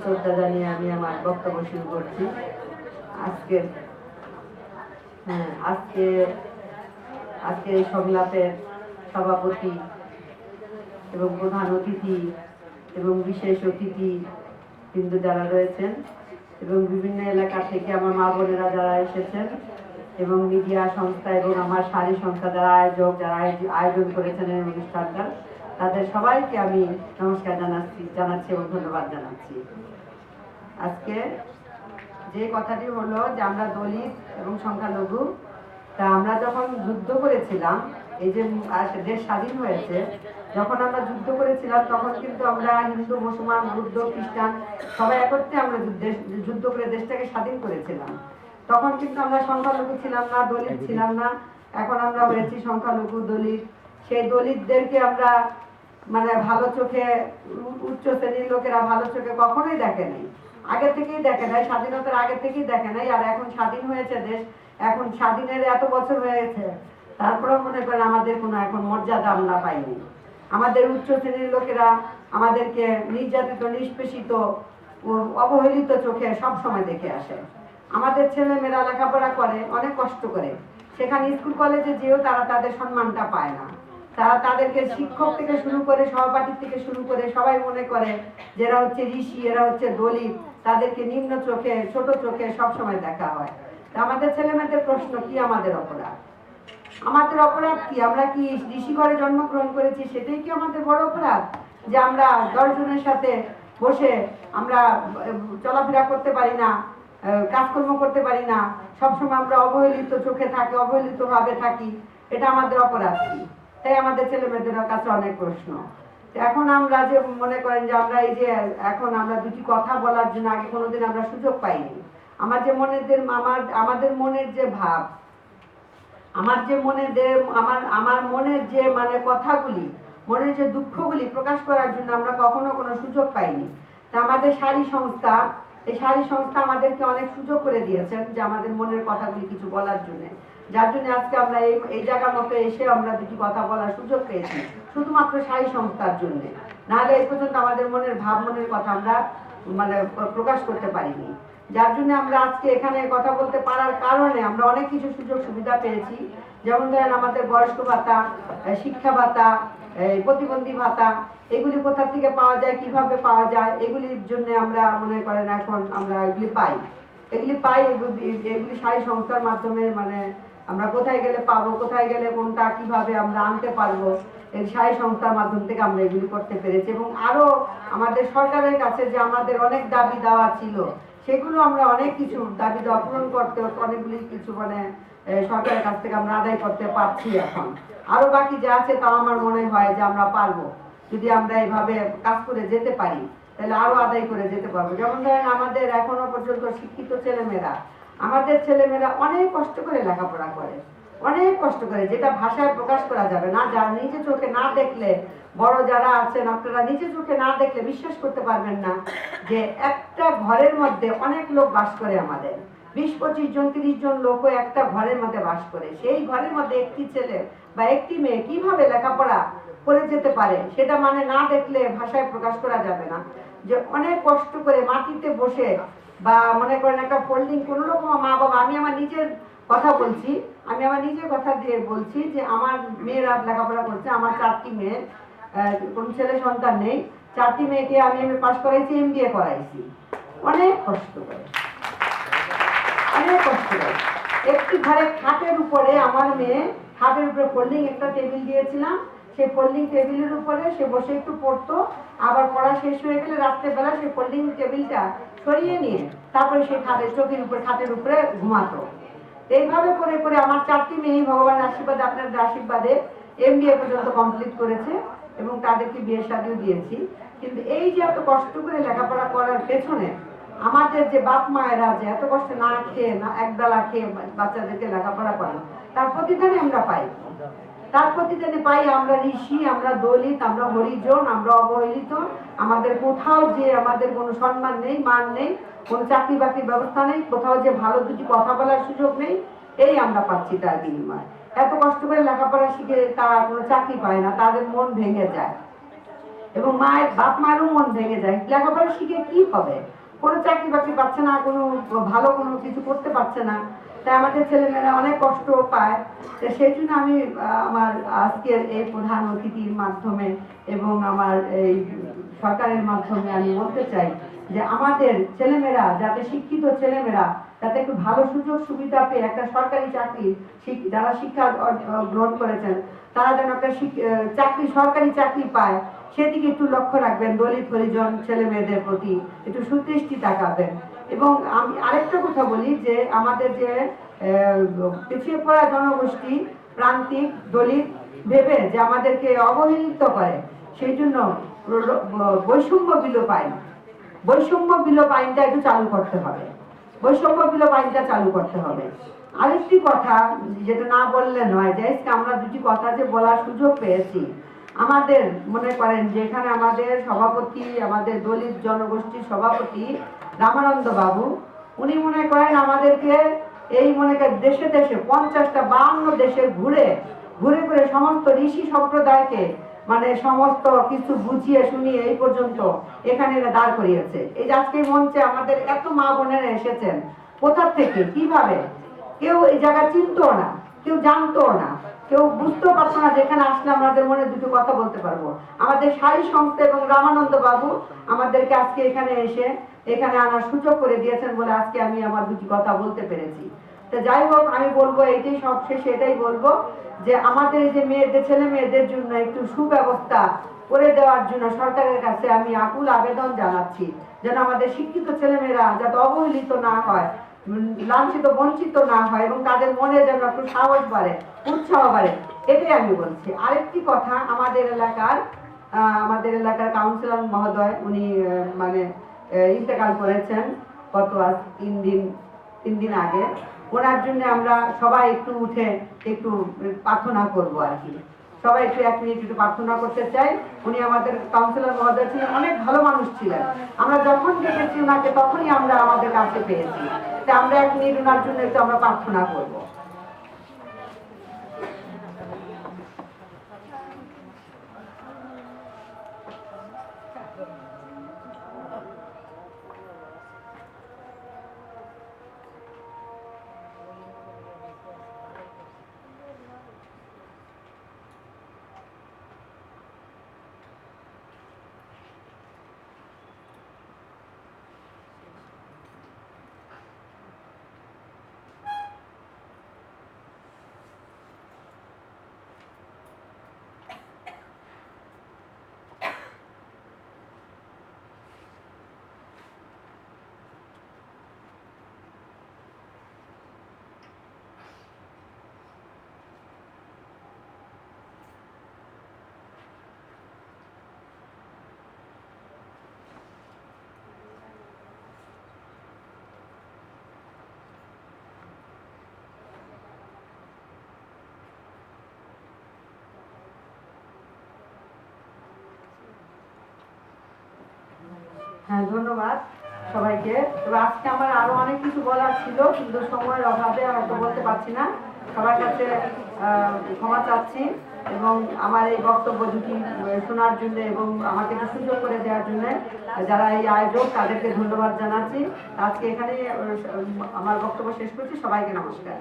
শ্রদ্ধা জানিয়ে আমি আমার বক্তব্য শুরু করছি। আজকে আজকে আজকে এই সংলাপের সভাপতি এবং প্রধান অতিথি এবং বিশেষ অতিথি কিন্তু যারা রয়েছেন এবং বিভিন্ন এলাকা থেকে আমার মা বোনেরা যারা এসেছেন এবং মিডিয়া সংস্থা এবং আমার শাড়ি সংস্থা যারা আয়োজন করেছেন এই অনুষ্ঠানটা, তাদের সবাইকে আমি নমস্কার জানাচ্ছি এবং ধন্যবাদ জানাচ্ছি। আজকে যে কথাটি হলো যে আমরা দলিত এবং সংখ্যালঘু, তা আমরা যখন যুদ্ধ করেছিলাম, এই যে দেশ স্বাধীন হয়েছে, যখন আমরা যুদ্ধ করেছিলাম তখন কিন্তু আমরা হিন্দু, মুসলমান, বৌদ্ধ, খ্রিস্টান সবাই একত্রে আমরা যুদ্ধ করে দেশটাকে স্বাধীন করেছিলাম। তখন কিন্তু আমরা সংখ্যালঘু ছিলাম না, দলিত ছিলাম না। এখন আমরা হয়েছি সংখ্যালঘু, দলিত। সেই দলিতদেরকে আমরা মানে ভালো চোখে, উচ্চ শ্রেণীর লোকেরা ভালো চোখে কখনোই দেখে নাই, আগে থেকেই দেখে নাই, স্বাধীনতার আগে থেকেই দেখে নাই। আর এখন স্বাধীন হয়েছে দেশ, এখন স্বাধীনের এত বছর হয়েছে, তারপরেও মনে করেন আমাদের কোনো এখন মর্যাদা আমরা পাইনি। আমাদের উচ্চ শ্রেণীর লোকেরা আমাদেরকে নির্যাতিত, নিষ্পেষিত, অবহেলিত চোখে সব সময় দেখে আসে। আমাদের ছেলেমেয়েরা লেখাপড়া করে অনেক কষ্ট করে, সেখানে স্কুল কলেজে যেও তারা তাদের সম্মানটা পায় না। তারা তাদেরকে শিক্ষক থেকে শুরু করে, সহপাঠী থেকে শুরু করে সবাই মনে করে যে এরা হচ্ছে ঋষি, এরা হচ্ছে দলিত, তাদেরকে নিম্ন চোখে, ছোট চোখে সবসময় দেখা হয়। আমাদের ছেলেমেয়েদের প্রশ্ন, কি আমাদের অপরাধ? আমাদের অপরাধ কি? আমরা কি ঋষি ঘরে জন্মগ্রহণ করেছি, সেটাই কি আমাদের বড় অপরাধ? যে আমরা 10 জনের সাথে বসে আমরা চলাফেরা করতে পারি না, কাজকর্ম করতে পারি না, সবসময় আমরা অবহেলিত চোখে থাকি, অবহেলিত ভাবে থাকি, এটা আমাদের অপরাধ কি? তাই আমাদের ছেলে মেয়েদের কাছে অনেক প্রশ্ন। এখন আমরা যে মনে করেন যে আমরা এই যে এখন আমরা দুটি কথা বলার জন্য আগে কোনোদিন আমরা সুযোগ পাইনি। আমাদের মনের যে ভাব, আমার মনের যে মানে কথাগুলি, মনের যে দুঃখগুলি প্রকাশ করার জন্য আমরা কখনো কোনো সুযোগ পাইনি। তা আমাদের শাড়ি সংস্থা, এই শাড়ি সংস্থা আমাদেরকে অনেক সুযোগ করে দিয়েছেন যে আমাদের মনের কথাগুলি কিছু বলার জন্য, যার জন্য আজকে আমরা এই জায়গার মতো এসে আমরা দুটি কথা বলার সুযোগ পেয়েছি, শুধুমাত্র শাড়ি সংস্থার জন্য। নাহলে এই পর্যন্ত আমাদের মনের ভাব, মনের কথা আমরা মানে প্রকাশ করতে পারিনি। যার জন্য আমরা আজকে এখানে কথা বলতে পারার কারণে আমরা অনেক কিছু সুযোগ সুবিধা পেয়েছি। যেমন ধরেন আমাদের বয়স্ক ভাতা, শিক্ষা ভাতা, প্রতিবন্ধী ভাতা, এগুলি কোথা থেকে পাওয়া যায়, কিভাবে পাওয়া যায়, এগুলির জন্য আমরা মনে করেন এখন আমরা এগুলি পাই। এগুলি শাড়ি সংস্থার মাধ্যমে, মানে আমরা কোথায় গেলে পাবো, কোথায় গেলে কোনটা কিভাবে আমরা আনতে পারবো, এই শাড়ি সংস্থার মাধ্যম থেকে আমরা এগুলি করতে পেরেছি। এবং আরো আমাদের সরকারের কাছে যে আমাদের অনেক দাবি দেওয়া ছিল, সেগুলো আমরা অনেক কিছু দাবি দেওয়া পূরণ করতে, অনেকগুলি কিছু মানে সরকারের কাছ থেকে আমরা আদায় করতে পারছি। এখন আরো বাকি যা আছে তাও আমার মনে হয় যে আমরা পারবো, যদি আমরা এইভাবে কাজ করে যেতে পারি তাহলে আরো আদায় করে যেতে পারবো। যেমন ধরেন আমাদের এখনো পর্যন্ত শিক্ষিত ছেলেমেয়েরা, আমাদের ছেলেমেয়েরা অনেক কষ্ট করে লেখাপড়া করে, অনেক কষ্ট করে, যেটা ভাষায় প্রকাশ করা যাবে না। যারা নিজে চোখে না দেখলে, বড় যারা আছেন আপনারা নিজে চোখে না দেখলে বিশ্বাস করতে পারবেন না যে একটা ঘরের মধ্যে অনেক লোক বাস করে। আমাদের 20-25 জন 30 জন লোকও একটা ঘরের মধ্যে বাস করে। সেই ঘরের মধ্যে একটি ছেলে বা একটি মেয়ে কিভাবে লেখাপড়া করে যেতে পারে, সেটা মানে না দেখলে ভাষায় প্রকাশ করা যাবে না। যে অনেক কষ্ট করে মাটিতে বসে, বা মনে করেন একটা ফোল্ডিং কোনো রকম মা বাবা, আমি আমার নিজের কথা বলছি, আমি আমার নিজের কথা দিয়ে বলছি যে আমার মেয়েরা লেখাপড়া করছে। আমার 4টি মেয়ে, কোন ছেলে সন্তান নেই। 4টি মেয়েকে আমি পাস করাইছি, MBA করাইছি, অনেক কষ্ট করে, অনেক কষ্ট করে। একটি ঘরে খাটের উপরে আমার মেয়ে, খাটের উপরে ফোল্ডিং একটা টেবিল দিয়েছিলাম, সেই ফোল্ডিং টেবিলের উপরে সে বসে একটু পড়তো, আবার পড়া শেষ হয়ে গেলে রাত্রেবেলা সেই ফোল্ডিং টেবিলটা সরিয়ে নিয়ে তারপরে সে খাটের উপরে ঘুমাতো। এইভাবে করে করে আমার 4টি মেয়ে ভগবানের আশীর্বাদে, আপনাদের আশীর্বাদে MBA পর্যন্ত কমপ্লিট করেছে এবং তাদেরকে বিয়ে শাদীও দিয়েছি। কিন্তু এই যে এত কষ্ট করে লেখাপড়া করার পেছনে আমাদের যে বাপ মায়েরা যে এত কষ্ট না খেয়ে, না একবেলা খেয়ে বাচ্চাদেরকে লেখাপড়া করে, তার প্রতিদানে আমরা পাই। তার প্রতিদানে পাই আমরা ঋষি, আমরা দলিত, আমরা হরিজন, আমরা অবহেলিত। আমাদের কোথাও যে আমাদের কোনো সম্মান নেই, মান নেই, কোনো চাকরি বাকরির ব্যবস্থা নেই, কোথাও যে ভালো দুটি কথা বলার সুযোগ নেই, এই আমরা পাচ্ছি তার বিনিময়। এত কষ্ট করে লেখাপড়া শিখে তারা কোনো চাকরি পায় না, তাদের মন ভেঙে যায়। এবং মায়ের বাপ মায়েরও মন ভেঙে যায়, লেখাপড়া শিখে কি হবে, কোনো চাকরি বাকরি পাচ্ছে না, কোনো ভালো কোনো কিছু করতে পারছে না, তাই আমাদের ছেলেমেয়েরা অনেক কষ্ট পায়। তো সেই জন্য আমি আমার আজকের এই প্রধান অতিথির মাধ্যমে এবং আমার এই সরকারের মাধ্যমে আমি বলতে চাই যে আমাদের ছেলেমেয়েরা যাতে শিক্ষিত ছেলেমেয়েরা যাতে একটু ভালো সুযোগ সুবিধা পেয়ে একটা সরকারি চাকরি, যারা শিক্ষা গ্রহণ করেছেন তারা যেন একটা চাকরি, সরকারি চাকরি পায়, সেদিকে একটু লক্ষ্য রাখবেন। দলিত হরিজন ছেলে মেয়েদের প্রতি একটু সুদৃষ্টি তাকাবেন। এবং আমি আরেকটা কথা বলি যে আমাদের যে পিছিয়ে পড়া জনগোষ্ঠী প্রান্তিক দলিত ভেবে যে আমাদেরকে অবহেলিত করে, সেই জন্য বৈষম্য বিলোপ আইন, বৈষম্য বিলোপ আইনটা একটু চালু করতে হবে, বৈষম্য বিলোপ আইনটা চালু করতে হবে। আরেকটি কথা যেটা না বললে নয়, যে আমরা দুটি কথা যে বলার সুযোগ পেয়েছি, আমাদের মনে করেন যে এখানে আমাদের সভাপতি, আমাদের দলিত জনগোষ্ঠীর সভাপতি রামানন্দ বাবু, উনি মনে করেন আমাদেরকে এই মনে করেন দেশে দেশে 50টা 52 দেশে ঘুরে ঘুরে ঘুরে সমস্ত ঋষি সম্প্রদায়কে মানে সমস্ত কিছু বুঝিয়ে শুনিয়ে এই পর্যন্ত এখানে দাঁড় করিয়েছে। এই যে আজকে মঞ্চে আমাদের এত মা বোনেরা এসেছেন, কোথা থেকে কিভাবে, কেউ এই জায়গা চিনতো না, কেউ জানতো না, কেউ বুঝতেও পারতো না, যেখানে আসলে আমাদের মনে দুটো কথা বলতে পারবো। আমাদের সারি সংস্থা এবং রামানন্দ বাবু আমাদেরকে আজকে এখানে এসে এখানে আনার সুযোগ করে দিয়েছেন বলে আজকে আমি আমার দুটি কথা বলতে পেরেছি। তো যাই হোক, আমি বলবো এইটাই সবশেষে এটাই বলবো যে আমাদের এই যে মেয়েদের, ছেলে মেয়েদের জন্য একটু সুব্যবস্থা করে দেওয়ার জন্য সরকারের কাছে আমি আকুল আবেদন জানাচ্ছি, যেন আমাদের শিক্ষিত ছেলেমেয়েরা যাতে অবহেলিত না হয়, লাঞ্ছিত বঞ্চিত না হয়, এবং তাদের মনে যেন একটু সাহস বাড়ে, উৎসাহ বাড়ে, এটাই আমি বলছি। আরেকটি কথা, আমাদের এলাকার কাউন্সিলর মহোদয় উনি মানে ইন্তেকাল করেছেন গত আজ 3 দিন আগে। ওনার জন্য আমরা সবাই একটু উঠে একটু প্রার্থনা করব আর কি, সবাই একটু 1 মিনিট একটু প্রার্থনা করতে চাই। উনি আমাদের কাউন্সিলর মহোদয় ছিলেন, অনেক ভালো মানুষ ছিলেন, আমরা যখন দেখেছি ওনাকে তখনই আমরা আমাদের কাছে পেয়েছি। তা আমরা 1 মিনিট ওনার জন্য একটু আমরা প্রার্থনা করব। হ্যাঁ, ধন্যবাদ সবাইকে। তবে আজকে আমার আরো অনেক কিছু বলার ছিল, কিন্তু সময়ের অভাবে হয়তো বলতে পারছি না। সবার কাছে ক্ষমা চাচ্ছি, এবং আমার এই বক্তব্য দুটি শোনার জন্য এবং আমাকে একটু সুযোগ করে দেওয়ার জন্য যারা এই আয়োজক তাদেরকে ধন্যবাদ জানাচ্ছি। আজকে এখানে আমার বক্তব্য শেষ করছি। সবাইকে নমস্কার।